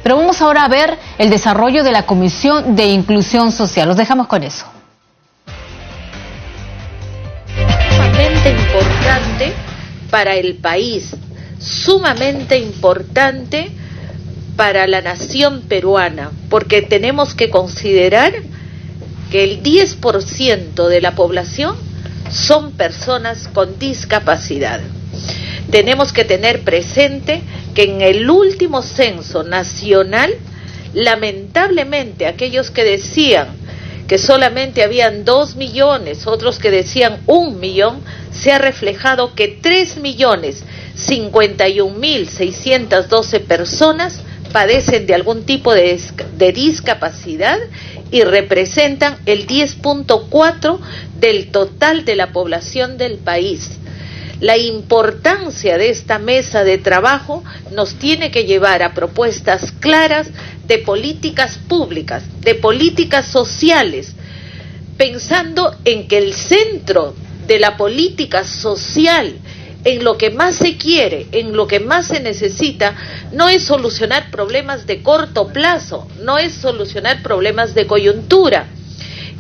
Pero vamos ahora a ver el desarrollo de la Comisión de Inclusión Social. Los dejamos con eso. Sumamente importante para el país, sumamente importante para la nación peruana, porque tenemos que considerar que el 10% de la población son personas con discapacidad. Tenemos que tener presente que en el último censo nacional, lamentablemente, aquellos que decían que solamente habían 2 millones, otros que decían 1 millón, se ha reflejado que 3.051.612 personas padecen de algún tipo de discapacidad y representan el 10.4% del total de la población del país. La importancia de esta mesa de trabajo nos tiene que llevar a propuestas claras de políticas públicas, de políticas sociales, pensando en que el centro de la política social, en lo que más se quiere, en lo que más se necesita, no es solucionar problemas de corto plazo, no es solucionar problemas de coyuntura,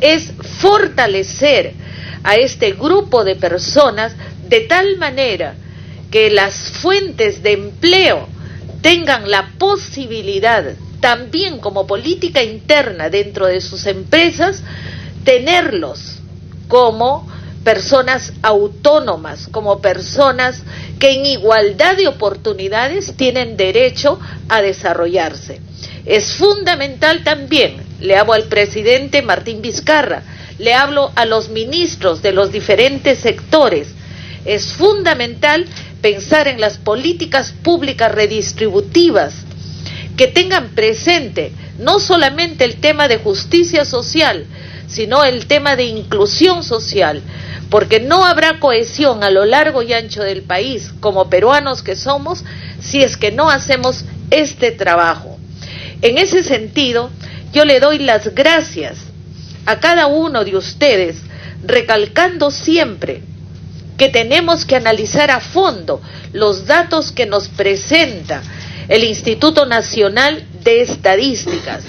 es fortalecer a este grupo de personas de tal manera que las fuentes de empleo tengan la posibilidad, también como política interna dentro de sus empresas, tenerlos como personas autónomas, como personas que en igualdad de oportunidades tienen derecho a desarrollarse. Es fundamental también, le hablo al presidente Martín Vizcarra, le hablo a los ministros de los diferentes sectores, es fundamental pensar en las políticas públicas redistributivas que tengan presente no solamente el tema de justicia social, sino el tema de inclusión social, porque no habrá cohesión a lo largo y ancho del país, como peruanos que somos, si es que no hacemos este trabajo. En ese sentido, yo le doy las gracias a cada uno de ustedes, recalcando siempre que tenemos que analizar a fondo los datos que nos presenta el Instituto Nacional de Estadísticas.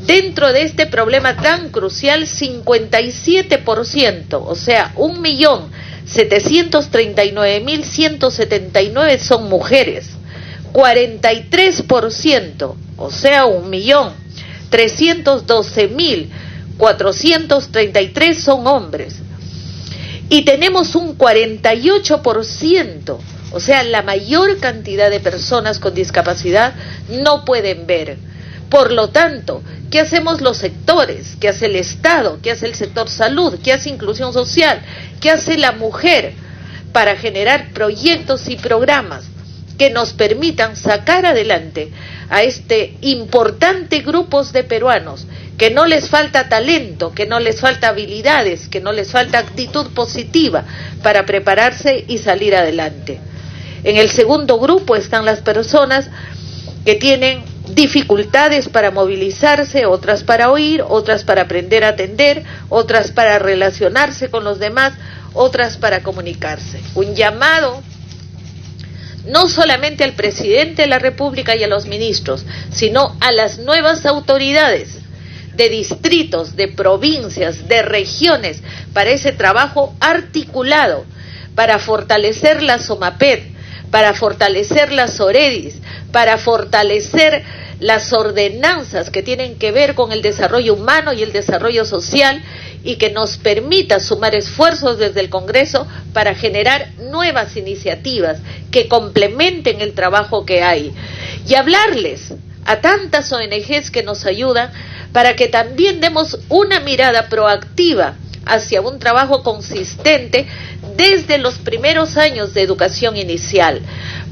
Dentro de este problema tan crucial, 57%, o sea, 1.739.179 son mujeres, 43%, o sea, 1.312.433 son hombres. Y tenemos un 48%, o sea, la mayor cantidad de personas con discapacidad no pueden ver. Por lo tanto, ¿qué hacemos los sectores? ¿Qué hace el Estado? ¿Qué hace el sector salud? ¿Qué hace inclusión social? ¿Qué hace la mujer para generar proyectos y programas que nos permitan sacar adelante a este importante grupo de peruanos que no les falta talento, que no les falta habilidades, que no les falta actitud positiva para prepararse y salir adelante? En el segundo grupo están las personas que tienen dificultades para movilizarse, otras para oír, otras para aprender a atender, otras para relacionarse con los demás, otras para comunicarse. Un llamado no solamente al presidente de la República y a los ministros, sino a las nuevas autoridades de distritos, de provincias, de regiones, para ese trabajo articulado, para fortalecer la SOMAPED, para fortalecer las OREDIS, para fortalecer las ordenanzas que tienen que ver con el desarrollo humano y el desarrollo social, y que nos permita sumar esfuerzos desde el Congreso para generar nuevas iniciativas que complementen el trabajo que hay, y hablarles a tantas ONGs que nos ayudan para que también demos una mirada proactiva hacia un trabajo consistente desde los primeros años de educación inicial,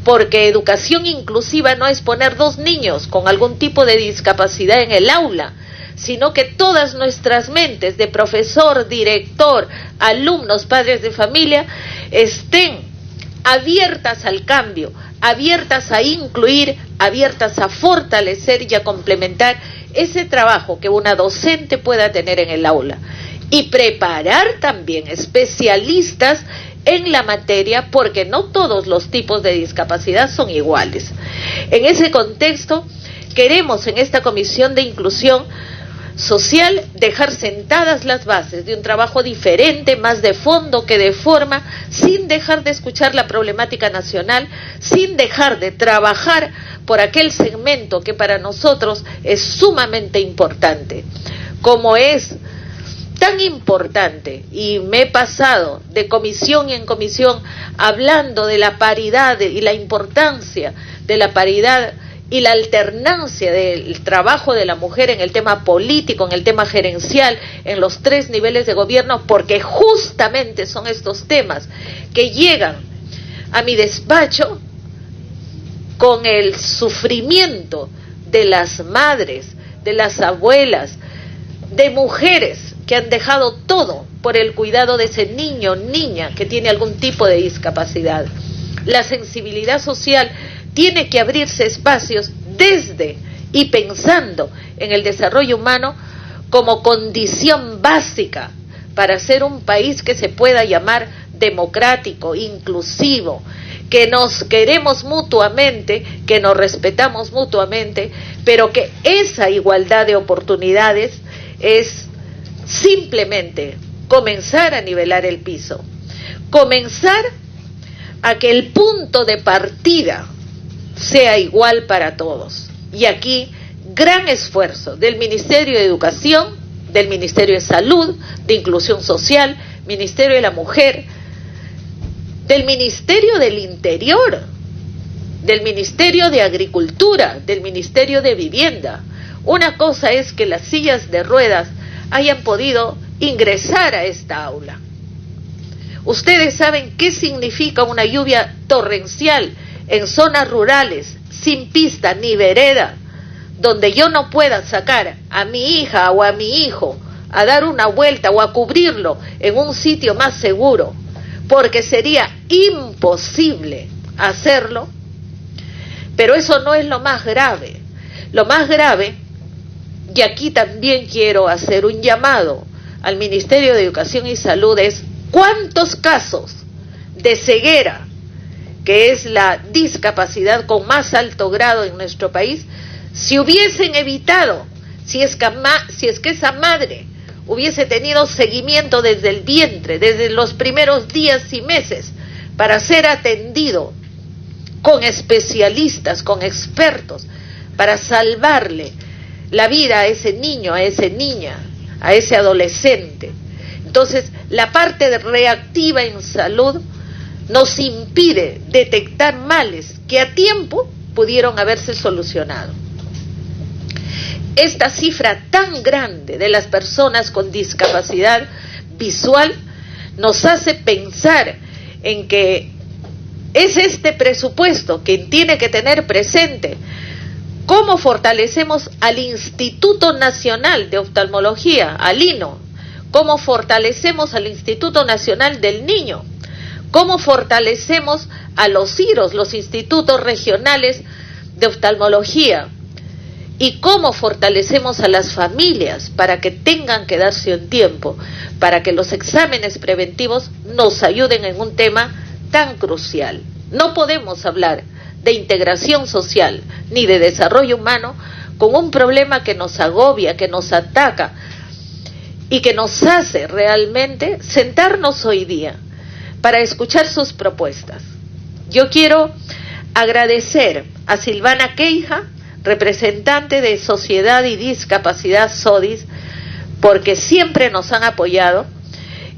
porque educación inclusiva no es poner 2 niños con algún tipo de discapacidad en el aula, sino que todas nuestras mentes de profesor, director, alumnos, padres de familia, estén abiertas al cambio, abiertas a incluir, abiertas a fortalecer y a complementar ese trabajo que una docente pueda tener en el aula, y preparar también especialistas en la materia, porque no todos los tipos de discapacidad son iguales. En ese contexto, queremos en esta Comisión de Inclusión Social dejar sentadas las bases de un trabajo diferente, más de fondo que de forma, sin dejar de escuchar la problemática nacional, sin dejar de trabajar por aquel segmento que para nosotros es sumamente importante, como es tan importante, y me he pasado de comisión en comisión hablando de la paridad y la importancia de la paridad y la alternancia del trabajo de la mujer en el tema político, en el tema gerencial, en los 3 niveles de gobierno, porque justamente son estos temas que llegan a mi despacho con el sufrimiento de las madres, de las abuelas, de mujeres que han dejado todo por el cuidado de ese niño o niña que tiene algún tipo de discapacidad. La sensibilidad social tiene que abrirse espacios desde y pensando en el desarrollo humano como condición básica para ser un país que se pueda llamar democrático, inclusivo, que nos queremos mutuamente, que nos respetamos mutuamente, pero que esa igualdad de oportunidades es simplemente comenzar a nivelar el piso, comenzar a que el punto de partida sea igual para todos. Y aquí, gran esfuerzo del Ministerio de Educación, del Ministerio de Salud, de Inclusión Social, Ministerio de la Mujer, del Ministerio del Interior, del Ministerio de Agricultura, del Ministerio de Vivienda. Una cosa es que las sillas de ruedas hayan podido ingresar a esta aula. Ustedes saben qué significa una lluvia torrencial en zonas rurales, sin pista ni vereda, donde yo no pueda sacar a mi hija o a mi hijo a dar una vuelta o a cubrirlo en un sitio más seguro, porque sería imposible hacerlo. Pero eso no es lo más grave. Lo más grave, y aquí también quiero hacer un llamado al Ministerio de Educación y Salud, es cuántos casos de ceguera, que es la discapacidad con más alto grado en nuestro país, si hubiesen evitado, si es que esa madre hubiese tenido seguimiento desde el vientre, desde los primeros días y meses, para ser atendido con especialistas, con expertos, para salvarle la vida a ese niño, a esa niña, a ese adolescente. Entonces, la parte reactiva en salud nos impide detectar males que a tiempo pudieron haberse solucionado. Esta cifra tan grande de las personas con discapacidad visual nos hace pensar en que es este presupuesto que tiene que tener presente cómo fortalecemos al Instituto Nacional de Oftalmología, al INO, cómo fortalecemos al Instituto Nacional del Niño, cómo fortalecemos a los IROS, los institutos regionales de oftalmología, y cómo fortalecemos a las familias para que tengan que darse un tiempo, para que los exámenes preventivos nos ayuden en un tema tan crucial. No podemos hablar de integración social ni de desarrollo humano con un problema que nos agobia, que nos ataca y que nos hace realmente sentarnos hoy día para escuchar sus propuestas. Yo quiero agradecer a Silvana Queija, representante de Sociedad y Discapacidad SODIS, porque siempre nos han apoyado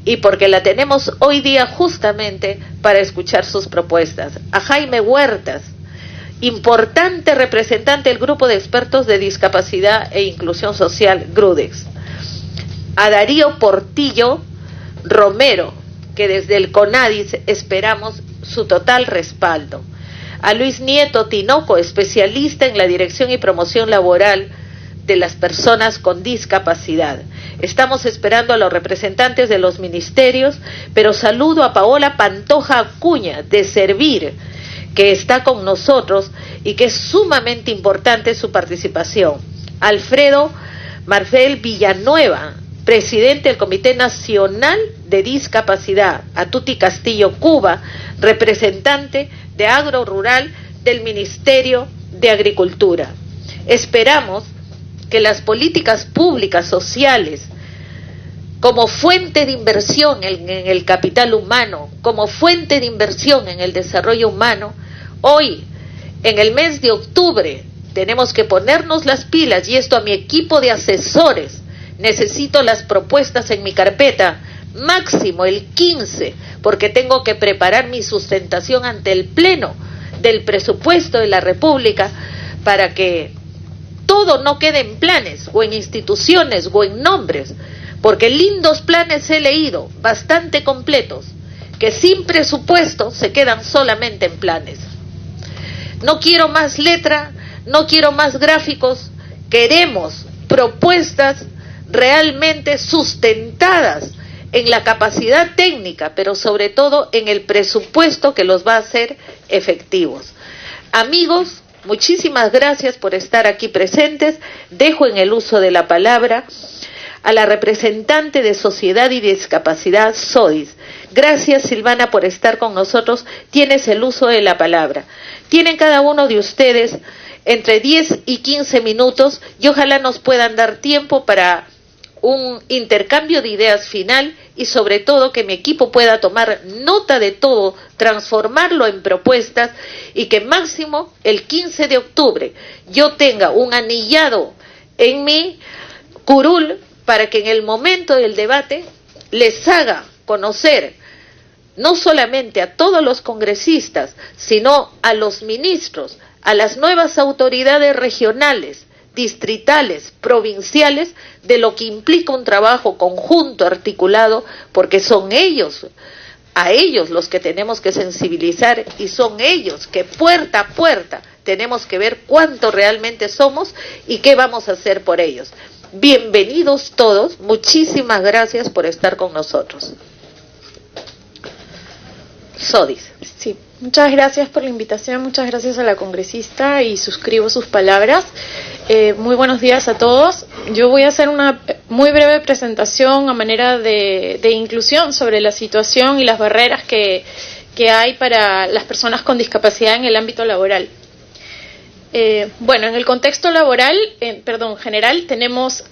y porque la tenemos hoy día justamente para escuchar sus propuestas. A Jaime Huertas, importante representante del Grupo de Expertos de Discapacidad e Inclusión Social, GRUDEX. A Darío Portillo Romero, que desde el CONADIS esperamos su total respaldo. A Luis Nieto Tinoco, especialista en la dirección y promoción laboral de las personas con discapacidad. Estamos esperando a los representantes de los ministerios, pero saludo a Paola Pantoja Acuña, de Servir, que está con nosotros y que es sumamente importante su participación. Alfredo Marfel Villanueva, presidente del Comité Nacional de Discapacidad. A Tuti Castillo Cuba, representante de Agro Rural del Ministerio de Agricultura. Esperamos que las políticas públicas sociales, como fuente de inversión en el capital humano, como fuente de inversión en el desarrollo humano, hoy, en el mes de octubre, tenemos que ponernos las pilas, y esto a mi equipo de asesores, necesito las propuestas en mi carpeta, máximo el 15, porque tengo que preparar mi sustentación ante el Pleno del presupuesto de la República, para que todo no quede en planes, o en instituciones, o en nombres, porque lindos planes he leído, bastante completos, que sin presupuesto se quedan solamente en planes. No quiero más letra, no quiero más gráficos, queremos propuestas realmente sustentadas en la capacidad técnica, pero sobre todo en el presupuesto que los va a hacer efectivos. Amigos, muchísimas gracias por estar aquí presentes. Dejo en el uso de la palabra a la representante de Sociedad y Discapacidad, SODIS. Gracias, Silvana, por estar con nosotros. Tienes el uso de la palabra. Tienen cada uno de ustedes entre 10 y 15 minutos y ojalá nos puedan dar tiempo para un intercambio de ideas final, y sobre todo que mi equipo pueda tomar nota de todo, transformarlo en propuestas, y que máximo el 15 de octubre yo tenga un anillado en mi curul para que en el momento del debate les haga conocer no solamente a todos los congresistas, sino a los ministros, a las nuevas autoridades regionales, distritales, provinciales, de lo que implica un trabajo conjunto, articulado, porque son ellos, a ellos los que tenemos que sensibilizar, y son ellos que puerta a puerta tenemos que ver cuánto realmente somos y qué vamos a hacer por ellos. Bienvenidos todos, muchísimas gracias por estar con nosotros. SODIS. Sí, muchas gracias por la invitación, muchas gracias a la congresista y suscribo sus palabras. Muy buenos días a todos. Yo voy a hacer una muy breve presentación a manera de inclusión sobre la situación y las barreras que hay para las personas con discapacidad en el ámbito laboral. Bueno, en el contexto laboral, general, tenemos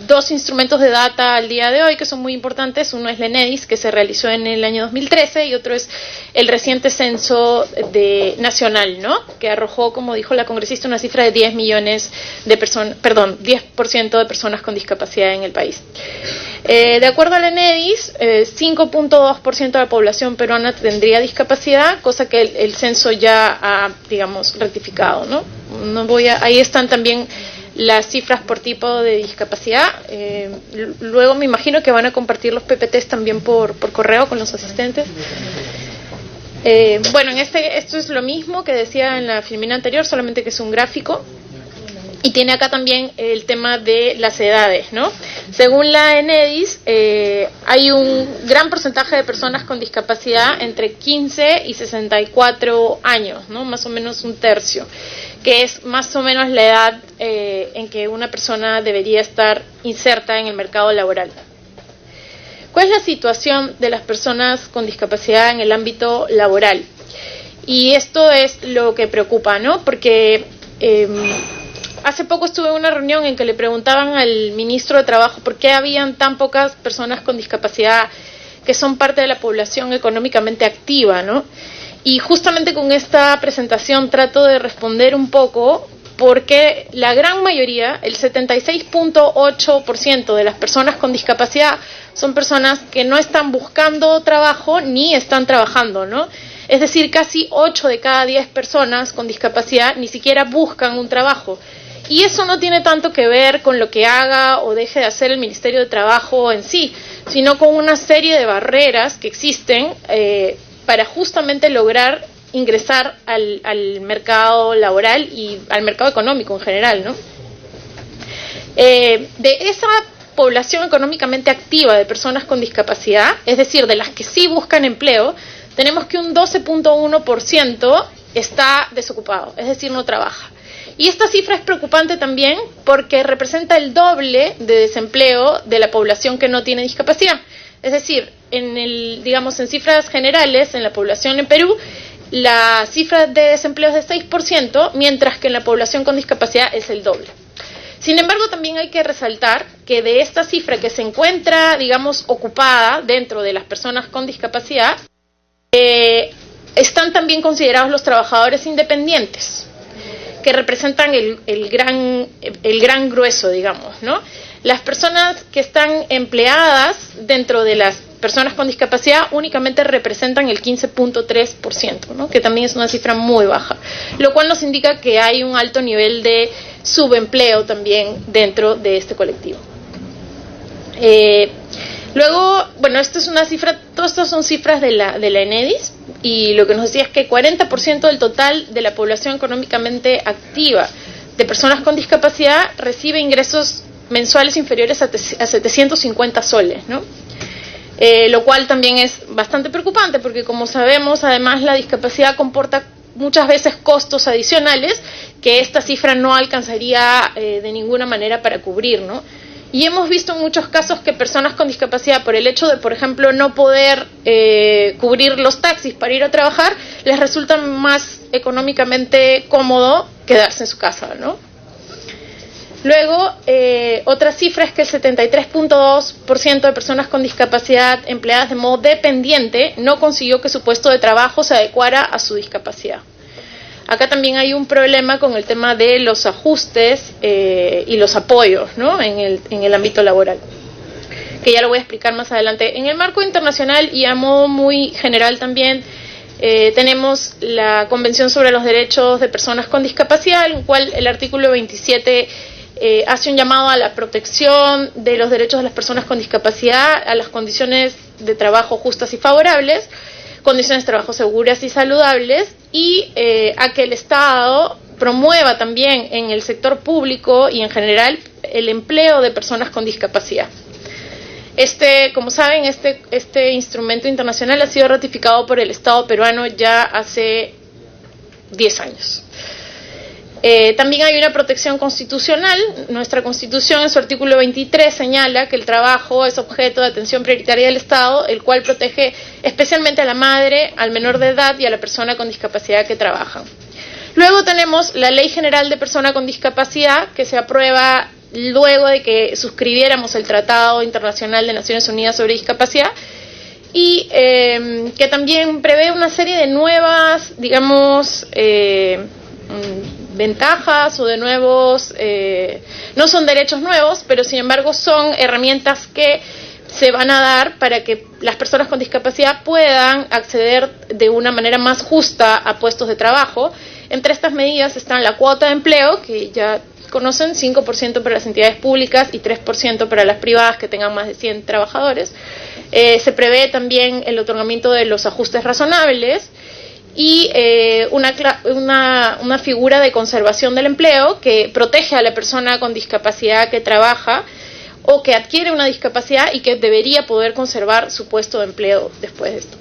dos instrumentos de data al día de hoy que son muy importantes. Uno es la ENEDIS, que se realizó en el año 2013, y otro es el reciente censo nacional, ¿no?, que arrojó, como dijo la congresista, una cifra de 10 millones de personas, 10% de personas con discapacidad en el país. De acuerdo a la ENEDIS, 5.2% de la población peruana tendría discapacidad, cosa que el censo ya ha, digamos, rectificado, ¿no? Ahí están también las cifras por tipo de discapacidad. Luego me imagino que van a compartir los PPTs también por correo con los asistentes. Bueno, esto es lo mismo que decía en la filmina anterior, solamente que es un gráfico. Y tiene acá también el tema de las edades, ¿no? Según la ENEDIS, hay un gran porcentaje de personas con discapacidad entre 15 y 64 años, ¿no? Más o menos un tercio, que es más o menos la edad en que una persona debería estar inserta en el mercado laboral. ¿Cuál es la situación de las personas con discapacidad en el ámbito laboral? Y esto es lo que preocupa, ¿no? Porque hace poco estuve en una reunión en que le preguntaban al ministro de Trabajo por qué habían tan pocas personas con discapacidad que son parte de la población económicamente activa, ¿no? Y justamente con esta presentación trato de responder un poco, porque la gran mayoría, el 76.8% de las personas con discapacidad son personas que no están buscando trabajo ni están trabajando, ¿no? Es decir, casi 8 de cada 10 personas con discapacidad ni siquiera buscan un trabajo. Y eso no tiene tanto que ver con lo que haga o deje de hacer el Ministerio de Trabajo en sí, sino con una serie de barreras que existen para justamente lograr ingresar al mercado laboral y al mercado económico en general, ¿no? De esa población económicamente activa de personas con discapacidad, es decir, de las que sí buscan empleo, tenemos que un 12.1% está desocupado, es decir, no trabaja. Y esta cifra es preocupante también porque representa el doble de desempleo de la población que no tiene discapacidad. Es decir, en cifras generales, en la población en Perú, la cifra de desempleo es de 6%, mientras que en la población con discapacidad es el doble. Sin embargo, también hay que resaltar que de esta cifra que se encuentra, digamos, ocupada dentro de las personas con discapacidad, están también considerados los trabajadores independientes, que representan el gran grueso, digamos, ¿no? Las personas que están empleadas dentro de las personas con discapacidad únicamente representan el 15.3%, ¿no? Que también es una cifra muy baja, lo cual nos indica que hay un alto nivel de subempleo también dentro de este colectivo. Luego, bueno, esto es una cifra, todas estas son cifras de la ENEDIS, y lo que nos decía es que 40% del total de la población económicamente activa de personas con discapacidad recibe ingresos mensuales inferiores a 750 soles, ¿no? Lo cual también es bastante preocupante porque, como sabemos, además la discapacidad comporta muchas veces costos adicionales que esta cifra no alcanzaría de ninguna manera para cubrir, ¿no? Y hemos visto en muchos casos que personas con discapacidad, por el hecho de, por ejemplo, no poder cubrir los taxis para ir a trabajar, les resulta más económicamente cómodo quedarse en su casa, ¿no? Luego, otra cifra es que el 73.2% de personas con discapacidad empleadas de modo dependiente no consiguió que su puesto de trabajo se adecuara a su discapacidad. Acá también hay un problema con el tema de los ajustes y los apoyos, ¿no? en el ámbito laboral, que ya lo voy a explicar más adelante. En el marco internacional y a modo muy general también tenemos la Convención sobre los Derechos de Personas con Discapacidad, en el cual el artículo 27 hace un llamado a la protección de los derechos de las personas con discapacidad, a las condiciones de trabajo justas y favorables, condiciones de trabajo seguras y saludables, y a que el Estado promueva también en el sector público y en general el empleo de personas con discapacidad. Como saben, este instrumento internacional ha sido ratificado por el Estado peruano ya hace 10 años. También hay una protección constitucional. Nuestra Constitución, en su artículo 23, señala que el trabajo es objeto de atención prioritaria del Estado, el cual protege especialmente a la madre, al menor de edad y a la persona con discapacidad que trabajan. Luego tenemos la Ley General de Persona con Discapacidad, que se aprueba luego de que suscribiéramos el Tratado Internacional de Naciones Unidas sobre Discapacidad, y que también prevé una serie de nuevas, digamos, ventajas o de nuevos, no son derechos nuevos, pero sin embargo son herramientas que se van a dar para que las personas con discapacidad puedan acceder de una manera más justa a puestos de trabajo. Entre estas medidas están la cuota de empleo, que ya conocen, 5% para las entidades públicas y 3% para las privadas que tengan más de 100 trabajadores. Se prevé también el otorgamiento de los ajustes razonables, y una figura de conservación del empleo que protege a la persona con discapacidad que trabaja o que adquiere una discapacidad y que debería poder conservar su puesto de empleo después de esto.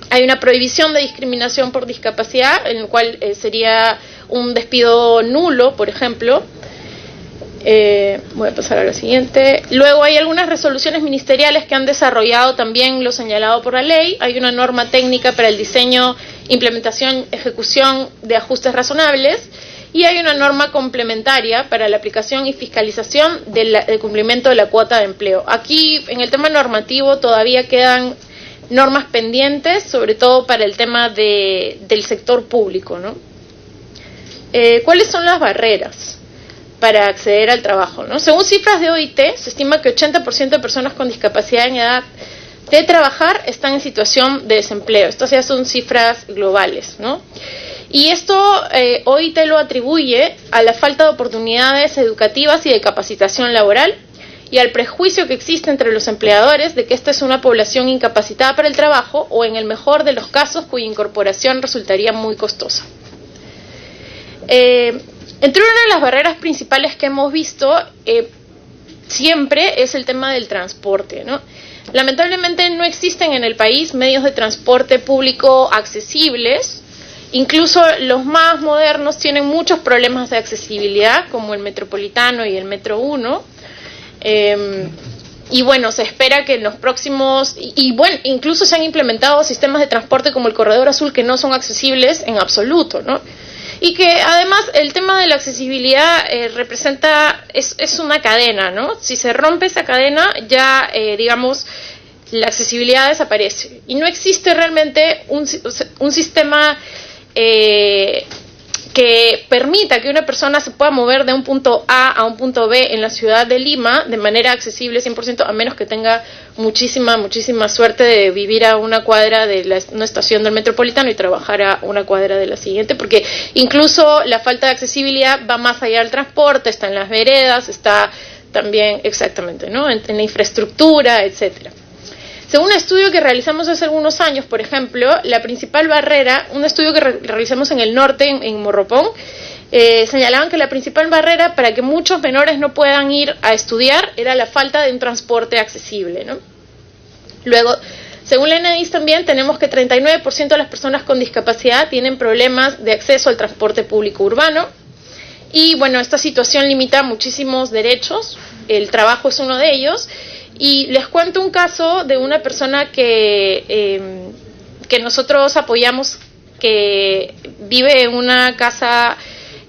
Hay una prohibición de discriminación por discapacidad, en el cual sería un despido nulo, por ejemplo. Voy a pasar a la siguiente. Luego hay algunas resoluciones ministeriales que han desarrollado también lo señalado por la ley. Hay una norma técnica para el diseño, implementación, ejecución de ajustes razonables, y hay una norma complementaria para la aplicación y fiscalización del cumplimiento de la cuota de empleo. Aquí, en el tema normativo, todavía quedan normas pendientes, sobre todo para el tema del sector público, ¿no? ¿Cuáles son las barreras para acceder al trabajo, ¿no? Según cifras de OIT, se estima que 80% de personas con discapacidad en edad de trabajar están en situación de desempleo. Estas ya son cifras globales, ¿no? Y esto OIT lo atribuye a la falta de oportunidades educativas y de capacitación laboral, y al prejuicio que existe entre los empleadores de que esta es una población incapacitada para el trabajo, o en el mejor de los casos, cuya incorporación resultaría muy costosa. Entre una de las barreras principales que hemos visto siempre es el tema del transporte, ¿no? Lamentablemente no existen en el país medios de transporte público accesibles. Incluso los más modernos tienen muchos problemas de accesibilidad, como el Metropolitano y el Metro 1. Y bueno, se espera que en los próximos, y bueno, incluso se han implementado sistemas de transporte como el Corredor Azul que no son accesibles en absoluto, ¿no? Y que además el tema de la accesibilidad es una cadena, ¿no? Si se rompe esa cadena, ya, digamos, la accesibilidad desaparece. Y no existe realmente un sistema que permita que una persona se pueda mover de un punto A un punto B en la ciudad de Lima de manera accesible 100%, a menos que tenga muchísima suerte de vivir a una cuadra de una estación del Metropolitano y trabajar a una cuadra de la siguiente, porque incluso la falta de accesibilidad va más allá del transporte, está en las veredas, está también exactamente, ¿no? en la infraestructura, etcétera. Según un estudio que realizamos hace algunos años, por ejemplo, la principal barrera, un estudio que realizamos en el norte, en Morropón, señalaban que la principal barrera para que muchos menores no puedan ir a estudiar era la falta de un transporte accesible, ¿no? Luego, según la ENEDIS también, tenemos que 39% de las personas con discapacidad tienen problemas de acceso al transporte público urbano. Y bueno, esta situación limita muchísimos derechos, el trabajo es uno de ellos. Y les cuento un caso de una persona que nosotros apoyamos, que vive en una casa,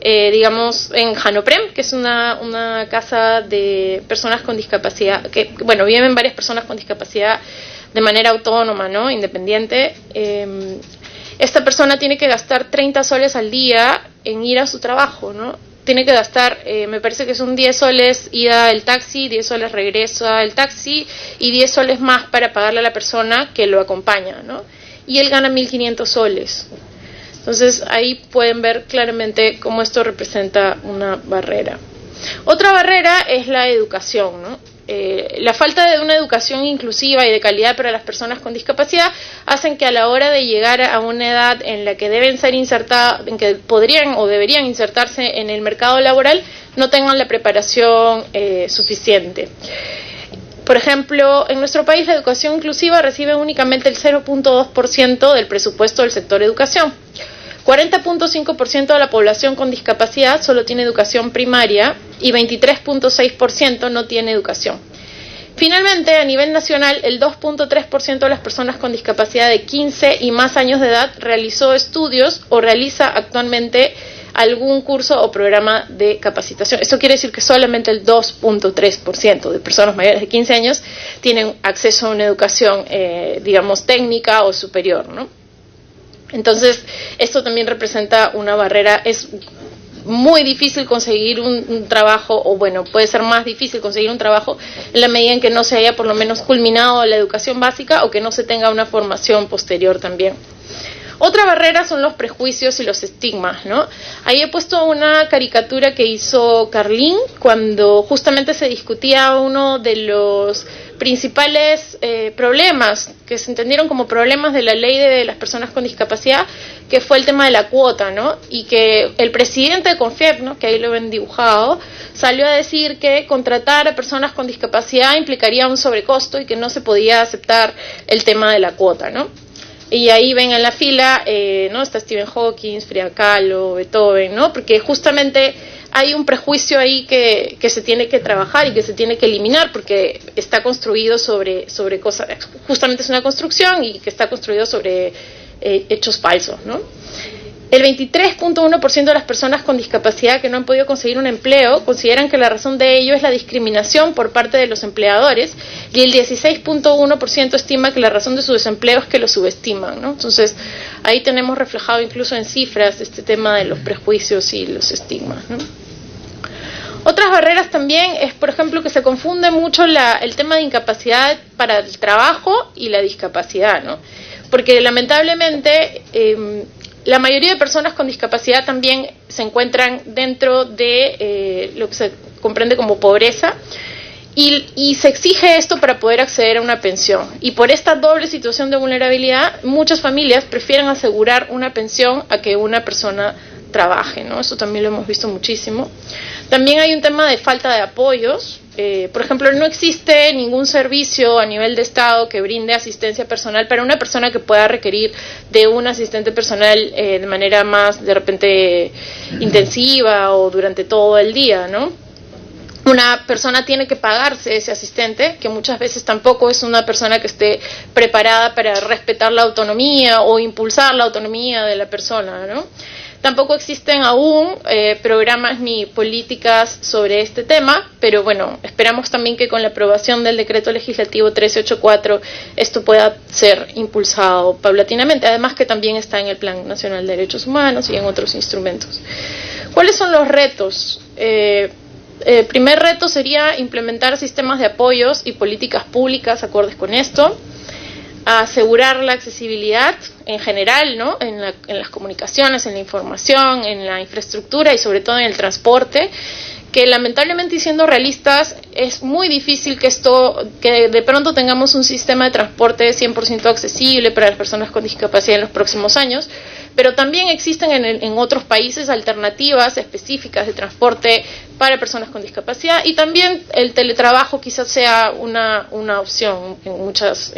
digamos, en Janoprem, que es una casa de personas con discapacidad, que, bueno, viven varias personas con discapacidad de manera autónoma, ¿no? Independiente. Esta persona tiene que gastar 30 soles al día en ir a su trabajo, ¿no? Tiene que gastar, me parece que son 10 soles ida el taxi, 10 soles regresa el taxi y 10 soles más para pagarle a la persona que lo acompaña, ¿no? Y él gana 1.500 soles. Entonces ahí pueden ver claramente cómo esto representa una barrera. Otra barrera es la educación, ¿no? La falta de una educación inclusiva y de calidad para las personas con discapacidad hacen que a la hora de llegar a una edad en la que deben ser insertadas, en que podrían o deberían insertarse en el mercado laboral, no tengan la preparación suficiente. Por ejemplo, en nuestro país la educación inclusiva recibe únicamente el 0.2% del presupuesto del sector educación. 40.5% de la población con discapacidad solo tiene educación primaria y 23.6% no tiene educación. Finalmente, a nivel nacional, el 2.3% de las personas con discapacidad de 15 y más años de edad realizó estudios o realiza actualmente algún curso o programa de capacitación. Esto quiere decir que solamente el 2.3% de personas mayores de 15 años tienen acceso a una educación, digamos, técnica o superior, ¿no? Entonces, esto también representa una barrera. Es muy difícil conseguir un trabajo, o bueno, puede ser más difícil conseguir un trabajo en la medida en que no se haya por lo menos culminado la educación básica o que no se tenga una formación posterior también. Otra barrera son los prejuicios y los estigmas, ¿no? Ahí he puesto una caricatura que hizo Carlín cuando justamente se discutía uno de los principales problemas que se entendieron como problemas de la ley de las personas con discapacidad, que fue el tema de la cuota, ¿no? Y que el presidente de CONFIEP, ¿no?, que ahí lo ven dibujado, salió a decir que contratar a personas con discapacidad implicaría un sobrecosto y que no se podía aceptar el tema de la cuota, ¿no? Y ahí ven en la fila, ¿no?, está Stephen Hawking, Frida Kahlo, Beethoven, ¿no? Porque justamente hay un prejuicio ahí que se tiene que trabajar y que se tiene que eliminar, porque está construido sobre cosas, justamente es una construcción y que está construido sobre hechos falsos, ¿no? El 23.1% de las personas con discapacidad que no han podido conseguir un empleo consideran que la razón de ello es la discriminación por parte de los empleadores, y el 16.1% estima que la razón de su desempleo es que lo subestiman, ¿no? Entonces, ahí tenemos reflejado incluso en cifras este tema de los prejuicios y los estigmas, ¿no? Otras barreras también es, por ejemplo, que se confunde mucho el tema de incapacidad para el trabajo y la discapacidad, ¿no? Porque lamentablemente la mayoría de personas con discapacidad también se encuentran dentro de lo que se comprende como pobreza, y se exige esto para poder acceder a una pensión. Y por esta doble situación de vulnerabilidad, muchas familias prefieren asegurar una pensión a que una persona trabaje, ¿no? Eso también lo hemos visto muchísimo. También hay un tema de falta de apoyos. Por ejemplo, no existe ningún servicio a nivel de Estado que brinde asistencia personal para una persona que pueda requerir de un asistente personal de manera más, de repente, intensiva o durante todo el día, ¿no? una persona tiene que pagarse ese asistente, que muchas veces tampoco es una persona que esté preparada para respetar la autonomía o impulsar la autonomía de la persona, ¿no? Tampoco existen aún programas ni políticas sobre este tema, pero bueno, esperamos también que con la aprobación del decreto legislativo 1384 esto pueda ser impulsado paulatinamente, además que también está en el Plan Nacional de Derechos Humanos y en otros instrumentos. ¿Cuáles son los retos? El primer reto sería implementar sistemas de apoyos y políticas públicas acordes con esto, asegurar la accesibilidad en general, ¿no? en las comunicaciones, en la información, en la infraestructura y sobre todo en el transporte, que lamentablemente, y siendo realistas, es muy difícil que de pronto tengamos un sistema de transporte 100% accesible para las personas con discapacidad en los próximos años, pero también existen en otros países alternativas específicas de transporte para personas con discapacidad, y también el teletrabajo quizás sea una opción en muchos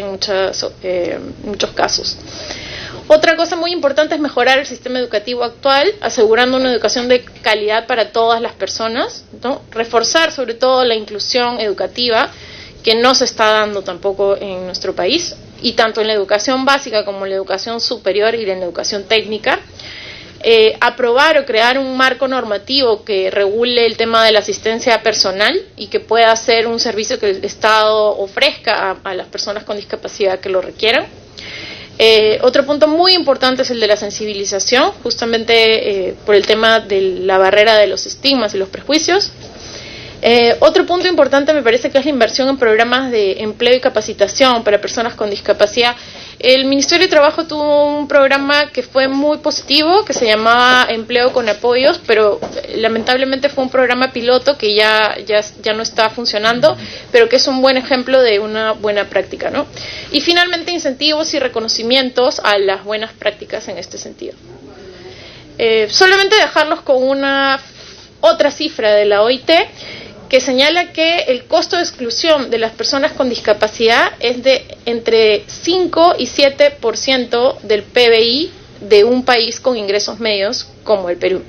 casos. Otra cosa muy importante es mejorar el sistema educativo actual, asegurando una educación de calidad para todas las personas, ¿no? Reforzar sobre todo la inclusión educativa, que no se está dando tampoco en nuestro país, y tanto en la educación básica como en la educación superior y en la educación técnica. Aprobar o crear un marco normativo que regule el tema de la asistencia personal y que pueda ser un servicio que el Estado ofrezca a las personas con discapacidad que lo requieran. Otro punto muy importante es el de la sensibilización, justamente por el tema de la barrera de los estigmas y los prejuicios. Otro punto importante me parece que es la inversión en programas de empleo y capacitación para personas con discapacidad. El Ministerio de Trabajo tuvo un programa que fue muy positivo, que se llamaba Empleo con Apoyos, pero lamentablemente fue un programa piloto que ya no está funcionando, pero que es un buen ejemplo de una buena práctica, ¿no? Y finalmente, incentivos y reconocimientos a las buenas prácticas en este sentido. Solamente dejarlos con otra cifra de la OIT, que señala que el costo de exclusión de las personas con discapacidad es de entre 5 y 7% del PBI de un país con ingresos medios como el Perú.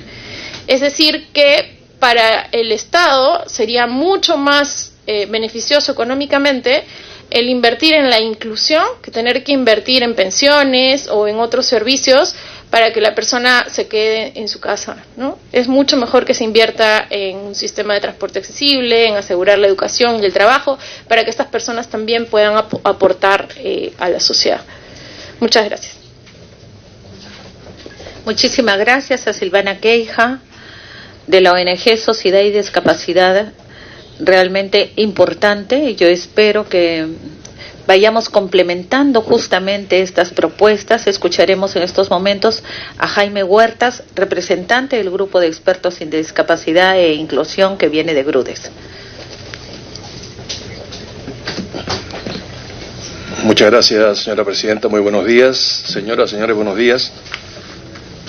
Es decir, que para el Estado sería mucho más beneficioso económicamente el invertir en la inclusión que tener que invertir en pensiones o en otros servicios para que la persona se quede en su casa, ¿no? Es mucho mejor que se invierta en un sistema de transporte accesible, en asegurar la educación y el trabajo, para que estas personas también puedan aportar a la sociedad. Muchas gracias. Muchísimas gracias a Silvana Queija, de la ONG Sociedad y Discapacidad, realmente importante, y yo espero que vayamos complementando justamente estas propuestas. Escucharemos en estos momentos a Jaime Huertas, representante del Grupo de Expertos en Discapacidad e Inclusión que viene de Grudes. Muchas gracias, señora presidenta. Muy buenos días. Señoras, señores, buenos días.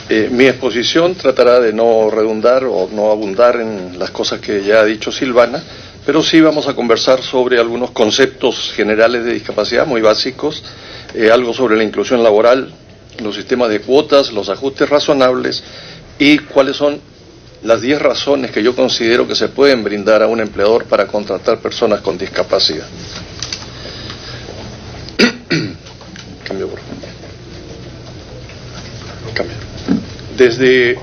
Mi exposición tratará de no redundar o no abundar en las cosas que ya ha dicho Silvana, pero sí vamos a conversar sobre algunos conceptos generales de discapacidad muy básicos, algo sobre la inclusión laboral, los sistemas de cuotas, los ajustes razonables y cuáles son las 10 razones que yo considero que se pueden brindar a un empleador para contratar personas con discapacidad. Cambio, por favor. Cambio. Desde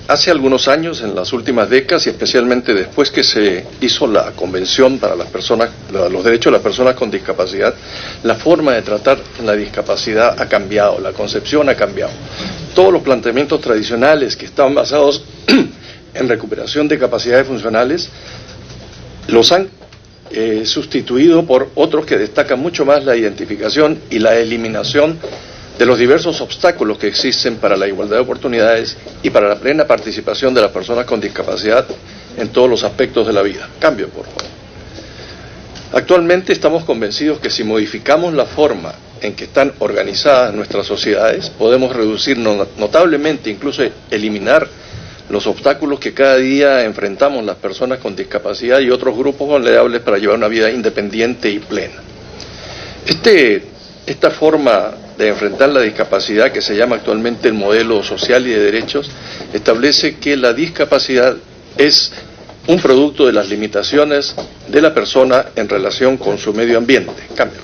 hace algunos años, en las últimas décadas y especialmente después que se hizo la Convención para las personas, los derechos de las personas con discapacidad, la forma de tratar la discapacidad ha cambiado, la concepción ha cambiado. Todos los planteamientos tradicionales que estaban basados en recuperación de capacidades funcionales los han sustituido por otros que destacan mucho más la identificación y la eliminación de los diversos obstáculos que existen para la igualdad de oportunidades y para la plena participación de las personas con discapacidad en todos los aspectos de la vida. Cambio, por favor. Actualmente estamos convencidos que si modificamos la forma en que están organizadas nuestras sociedades, podemos reducir notablemente, incluso eliminar los obstáculos que cada día enfrentamos las personas con discapacidad y otros grupos vulnerables para llevar una vida independiente y plena. Esta forma de enfrentar la discapacidad, que se llama actualmente el modelo social y de derechos, establece que la discapacidad es un producto de las limitaciones de la persona en relación con su medio ambiente. Cambio.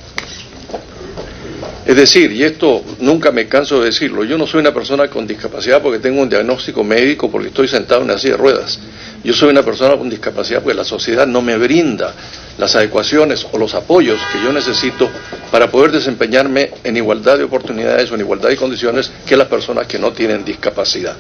Es decir, y esto nunca me canso de decirlo, yo no soy una persona con discapacidad porque tengo un diagnóstico médico, porque estoy sentado en una silla de ruedas. Yo soy una persona con discapacidad porque la sociedad no me brinda las adecuaciones o los apoyos que yo necesito para poder desempeñarme en igualdad de oportunidades o en igualdad de condiciones que las personas que no tienen discapacidad.